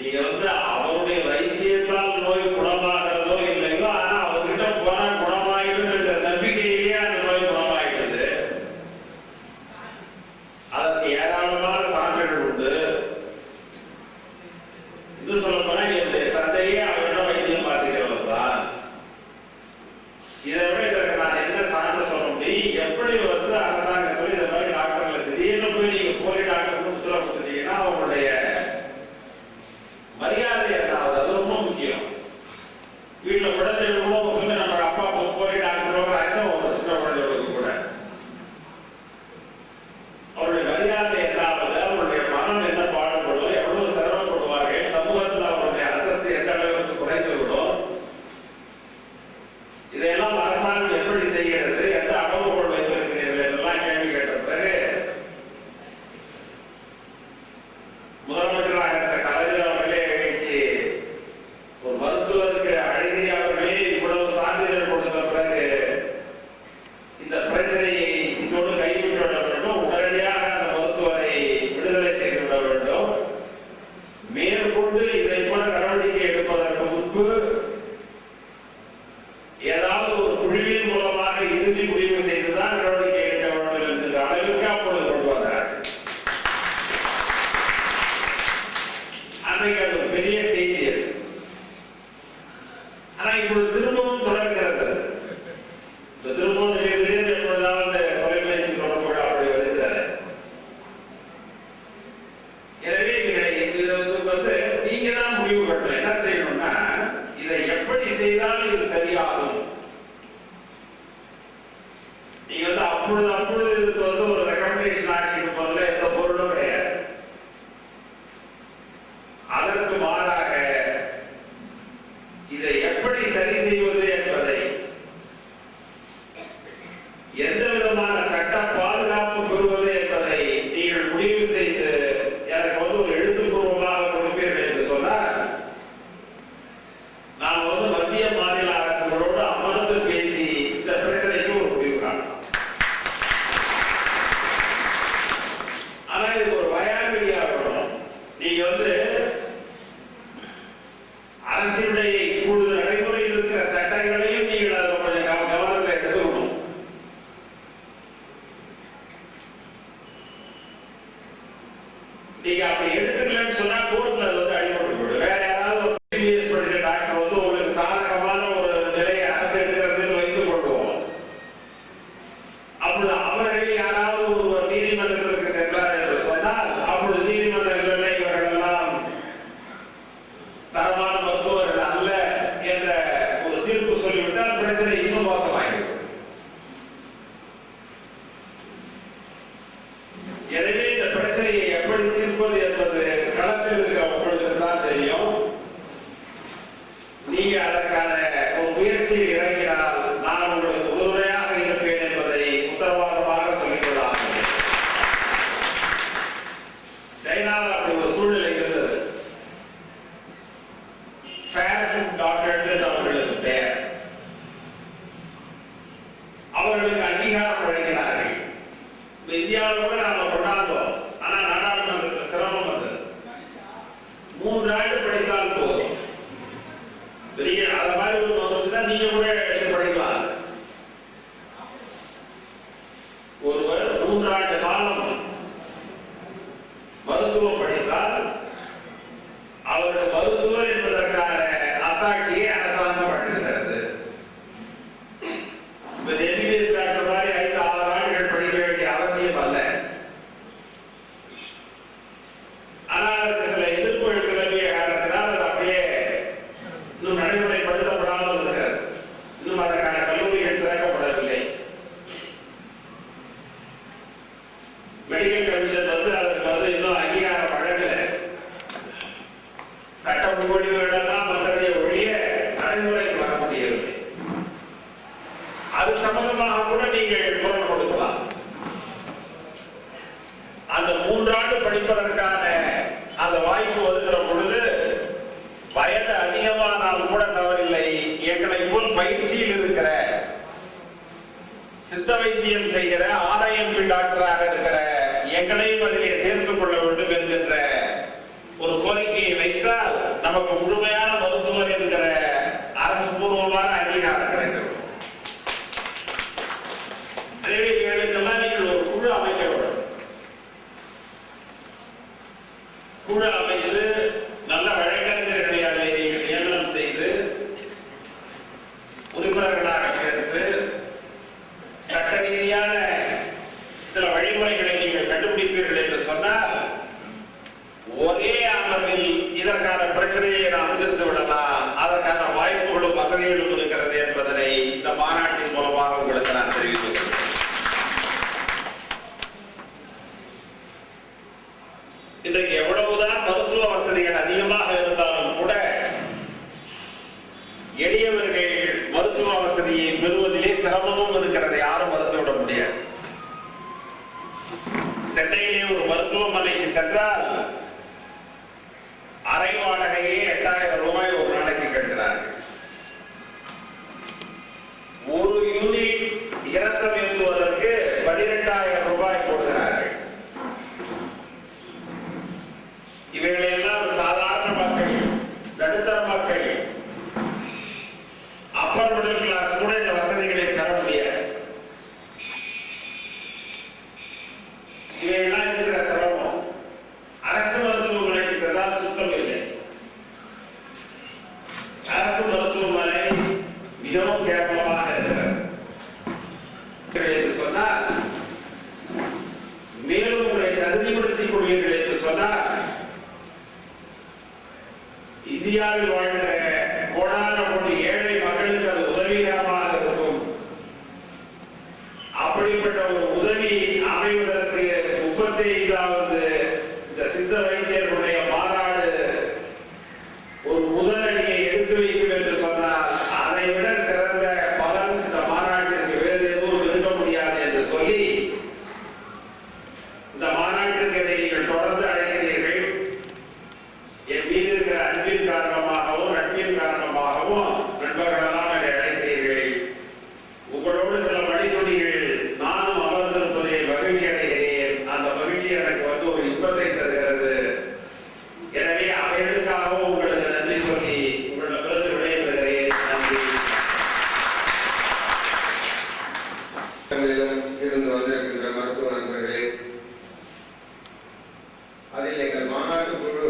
நீங்க அவருடைய வைத்தியத்தால் நோய் குணமாகிறதோ இல்லையோ, ஆனா அவர்கிட்ட போனா குணமாகிடுன்ற நம்பிக்கையிலேயே அந்த நோய் குணமாகிடுது. அதற்கு ஏராளமான சான்றுகள் உண்டு. இது சொல்ல போனா என்னுடைய தந்தையே அவரிடம் வைத்தியம் பார்த்துக்கிறவர் தான். இதை விட இதற்கு நான் என்ன சான்று சொல்ல முடியும்? எப்படி அரசாங்கத்தில் இந்த மாதிரி டாக்டர்களை திடீர்னு போய் நீங்க போலி டாக்டர் உத்தரவு கொடுத்தீங்கன்னா அவங்களுடைய மரியாதை என்னாவது? அது ரொம்ப முக்கியம். வீட்டுல குழந்தைகளும் நம்ம அப்பா போலி டாக்டர் ஒரு சின்ன குழந்தைகளுக்கு கூட அவருடைய மரியாதை என்னாவது, அவருடைய மனம் என்ன பாடுபடும், எவ்வளவு சிரமப்படுவார்கள், சமூகத்தில் அவருடைய அந்தஸ்து எந்த அளவுக்கு குறைந்து விடும், இதையெல்லாம் அரசாங்கம் எப்படி செய்கிறது, எந்த அளவுகோல் வைத்திருக்கிறீர்கள் என்றெல்லாம் கேள்வி கேட்ட பிறகு முதலமைச்சராக இருந்த கலைஞர் அவர்களே நிகழ்ச்சி ஒரு மருத்துவருக்கு அழகிரி அவர்களே இவ்வளவு சான்றிதழ் கொடுத்த பிறகு இந்த பிரச்சனையை இதோடு கைவிட்டு விட வேண்டும், உடனடியாக அந்த மருத்துவரை விடுதலை செய்து விட வேண்டும். மேற்கொண்டு இதை போல நடவடிக்கை எடுப்பதற்கு முன்பு ஏதாவது ஒரு குழுவின் மூலமாக இறுதி முடிவு செய்துதான் நடவடிக்கை எடுக்க வேண்டும் என்கிற அளவுக்கு அப்பொழுது கொண்டு வந்தார். அன்றைக்கு அது பெரிய செய்தி. ஆனா இப்பொழுது திரும்பவும் தொடர்கிறது. திரும்பவும் எப்பொழுதாவது தொலைபேசி தொடர்பு அப்படி வருகிறார். எனவே நீங்க தான் முடிவு கட்டணும். என்ன செய்யணும்னா, இதை எப்படி செய்தால் இது சரியாகும். நீங்க அப்பொழுது இதுக்கு ஒரு ரெக்கமெண்டேஷன் ஆக்கிட்டு போதுல எந்த பொருளும் கிடையாது. அதற்கு மாறாக இதை எப்படி சரி செய்வது என்பதை, எந்த விதமான சட்ட பாதுகாப்பு பெறுவது என்பதை நீங்கள் முடிவு செய்து எனக்கு ஒரு எழுத்துப்பூர்வமாக கொடுப்பீர்கள் என்று சொன்னால், நான் மத்திய மாநில அரசுகளோடு அமர்ந்து பேசி இந்த பிரச்சனைக்கு ஒரு முடிவு காணும். ஆனா இதுக்கு ஒரு வயாமிலியா இருக்கணும். நீங்க அரசினுடைய இப்பொழுது நடைமுறையில் இருக்கிற சட்டங்களையும் நீங்கள் அதை கொஞ்சம் கவனத்தில் எடுத்துக்கணும். நீங்க அப்படி எடுத்துக்கலன்னு சொன்னா கோர்ட்ல அடிபட்டு போயிடும். வேற யாராவது படிச்ச டாக்டர் உங்களுக்கு சாதகமான ஒரு நிலையை அரசு எடுக்கிறதுன்னு வைத்துக் கொள்வோம். அப்பொழுது அவர்கள் யாராவது ஒரு நீதிமன்றத்திற்கு சென்றார் என்று சொன்னால், அப்பொழுது நீதிமன்றங்களில் இவர்கள் எல்லாம் தரமான மருத்துவர்கள் அல்ல என்ற ஒரு தீர்ப்பு சொல்லிவிட்டால் பிரச்சனை இன்னும் மோசமாகிறது. எனவே இந்த பிரச்சனையை எப்படி தீர்ப்பது என்பது களத்தில் இருக்கிற உங்களுக்கு தான் தெரியும். நீங்க அதற்கான ஒரு முயற்சியில் இறங்கினால் நான் உங்களுக்கு உறுதுணையாக இருப்பேன் என்பதை உத்தரவாதமாக சொல்லிக்கொள்ளலாம். சைனாவில் அப்படி ஒரு சூழ்நிலை இருந்தது. அவர்களுக்கு பெயர், அவர்களுக்கு அங்கீகாரம் வழங்கினார்கள். இந்தியாவில் கூட நாம கொண்டாடுவோம். ஆனா நாடாளுமன்றத்தில் சிரமம் வந்தது. 3 ஆண்டு படித்தால் போதும். பெரிய அத மாதிரி ஒரு நீங்க கூட படிக்கலாம். ஒருவர் 3 ஆண்டு காலம் மருத்துவம் படித்தால் அவருக்கு மருத்துவர் என்பதற்கான அத்தாட்சியை அரசாங்கம் வழங்குகிறது. எம்பிபிஎஸ் டாக்டர் மாதிரி 5-6 ஆண்டுகள் படிக்க வேண்டிய அவசியம் அல்ல. ஆனால் அதற்கு சில எதிர்ப்புகள் கிளம்பிய காரணத்தினால் அது அப்படியே இன்னும் நடைமுறைப்படுத்தப்படாமல் இருக்கிறது. இன்னும் அதற்கான கல்லூரிகள் திறக்கப்படவில்லை. மெடிக்கல் கமிஷன் அதற்கு இன்னும் அங்கீகாரம் வழங்கல. சட்ட முன்வடிவுகளெல்லாம் வந்ததை ஒழிய நடைமுறைக்கு வர முடியவில்லை. அது சம்பந்தமாக கூட நீங்கள் குரல் கொடுக்கலாம். அந்த 3 ஆண்டு படிப்பதற்கான அந்த வாய்ப்பு வருகிற பொழுது வயது அதிகமானால் கூட தவறில்லை. எங்களை போல் பயிற்சியில் இருக்கிற சித்த வைத்தியம் செய்கிற RIMP டாக்டராக இருக்கிற எங்களையும் அதிலே சேர்த்துக் கொள்ள வேண்டும் என்கின்ற ஒரு கோரிக்கையை வைத்தால் நமக்கு முழுமையான மருத்துவர் என்கிற அரசு பூர்வமான அங்கீகாரம் கிடைக்கிறது. எனவே இவர்களுக்கெல்லாம் நீங்கள் ஒரு குழு அமைக்க வேண்டும். குழு அமைத்து நல்ல வழக்கறிஞர்களை அதை நியமனம் செய்து உறுப்பினர்களாக சேர்த்து சட்ட ரீதியான சில வழிமுறைகளை நீங்கள் கண்டுபிடிப்பீர்கள் என்று சொன்னால் ஒரே அமர்வில் இதற்கான பிரச்சனையை நாம் தீர்த்து விடலாம். அதற்கான வாய்ப்புகளும் வசதிகளும் இருக்கிறது என்பதனை இந்த மாநாட்டின் மூலமாக உங்களுக்கு நான் தெரிவித்துள்ளேன். இன்றைக்கு எவ்வளவுதான் மருத்துவ வசதிகள் அதிகமாக இருந்தாலும் கூட எளியவர்கள் மருத்துவ வசதியை பெறுவதிலே சிரமமும் இருக்கிறது. யாரும் மறுத்துவிட முடியாது. சென்னையிலே ஒரு மருத்துவமனைக்கு சென்றால் அரை வாடகையே 8000 ரூபாய் ஒரு நாளைக்கு கேட்கிறார்கள். ஒரு யூனிட் இரத்தம் ஏற்றுவதற்கு 12000 ரூபாய் போடுகிறார்கள். இவைகளெல்லாம் சாதாரண மக்கள், நடுத்தர மக்கள், அப்பர் மிடில் கிளாஸ் கூட இந்த வசதிகளை பெற முடியாது. இவையெல்லாம் இருக்கிற சிரமம். அரசு மருத்துவமனைக்கு சென்றால் சுத்தம் இல்லை. அரசு மருத்துவமனை மிகவும் கேவலமாக இருக்கிறது என்று சொன்னால், மேலும் உங்களை தகுதிப்படுத்திக் கொள்வீர்கள் என்று சொன்னால், இந்தியாவில் வாழ்கிற கோடான கோடி ஏழை மக்களுக்கு அது உதவிகரமாக இருக்கும். அப்படிப்பட்ட ஒரு உதவி அமைவதற்கு 35வது இந்த சித்த வைத்தியர்களுடைய மாநாடு ஒரு முதலடியை எடுத்து வைக்கும் என்று சொன்னால், அதை விட சிறந்த பலன் இந்த மாநாட்டிற்கு வேறு எதுவும் இருக்க முடியாது என்று சொல்லி இந்த மாநாட்டிற்கு இதை நீங்கள் தொடர்ந்து அழைக்கிறீர்கள். என் மீது இருக்கிற அன்பின் காரணமாகவும் நட்பின் காரணமாகவும் நண்பர்களெல்லாம் என்னை அழைக்கிறீர்கள். உங்களோடு சில மணித்துளிகள் நானும் அமர்ந்திருப்பதில் மகிழ்ச்சி அடைகிறேன். அந்த மகிழ்ச்சி எனக்கு வந்து ஒரு இன்பத்தை தருகிறது. எனவே அவைகளுக்காகவும் உங்களுக்கு நன்றி சொல்லி உங்களிடமிருந்து விடைபெறுகிறேன். நன்றி. இருந்து வந்திருக்கின்ற மருத்துவ நண்பர்களே, அதில் எங்கள் மாநாட்டு குழு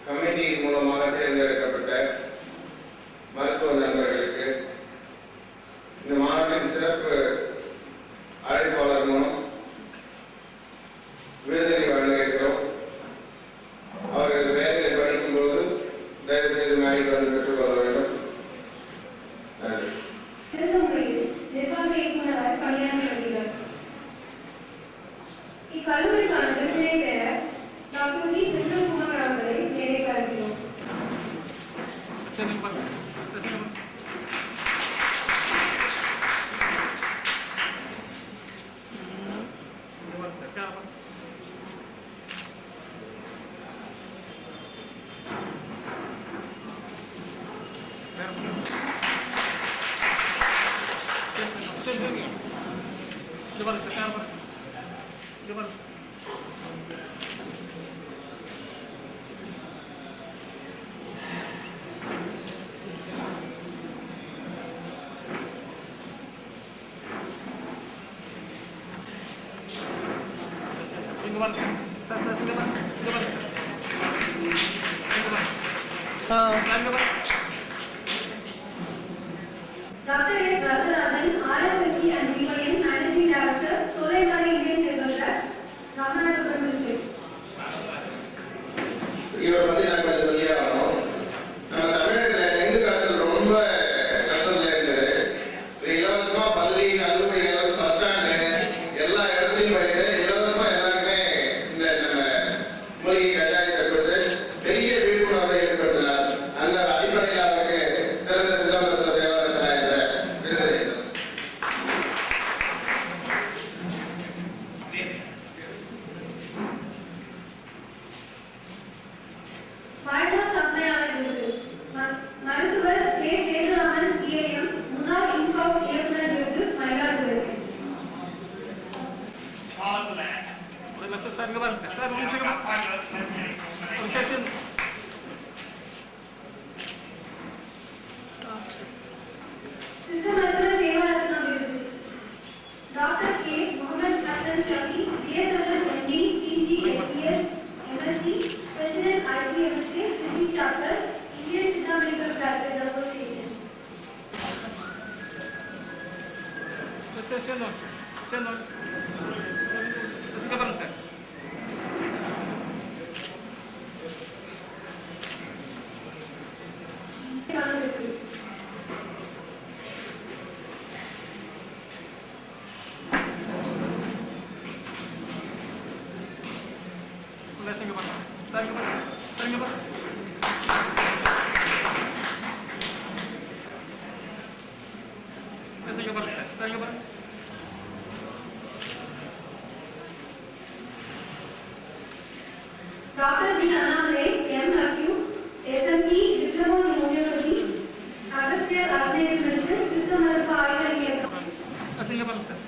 கமிட்டியின் மூலமாக தேர்ந்தெடுக்கப்பட்ட மருத்துவ நண்பர்களுக்கு இந்த மாநாட்டின் சிறப்பு அழைப்பாளர் மூலம் விருதினை வழங்கியிருக்கிறோம். அவர்கள் வேலையில் படிக்கும்போது தயவு செய்து மேடைக்கு வந்து பெற்றுக்கொள்ள வேண்டும். இக்கல்லூரிக்கான விருதினை பெற டாக்டர் வி. செந்தில்குமார் அவர்களை மேடைக்கு அழைக்கிறோம். Dr. S. Varadarajan, RSMG and DPM Managing Director, Soleimani Indian Labour Trust, Ramanathapuram District. இவர் பத்தி நான் கொஞ்சம் சொல்லியே ஆகணும். நம்ம தமிழகத்தில் டெங்கு காய்ச்சல் ரொம்ப கஷ்டத்துல இருந்தது. இலவசமா பள்ளி, கல்லூரி, பஸ் ஸ்டாண்டு எல்லா இடத்துலையும் போயிட்டு இலவசமா எல்லாருமே இந்த நம்ம மூலிகை கஷாயத்தை கொடுத்து பெரிய விழிப்புணர்வை ஏற்படுத்தினார். அந்த அடிப்படையில் அவருக்கு சிறந்த சித்த மருத்துவ சேவை என்ற விருதை. Private Association. Dr. G. Annamalai, M.Q., SMT, Diploma in Homeopathy, Agastya Agneya Medicine, Siddha Marpa Ayurveda.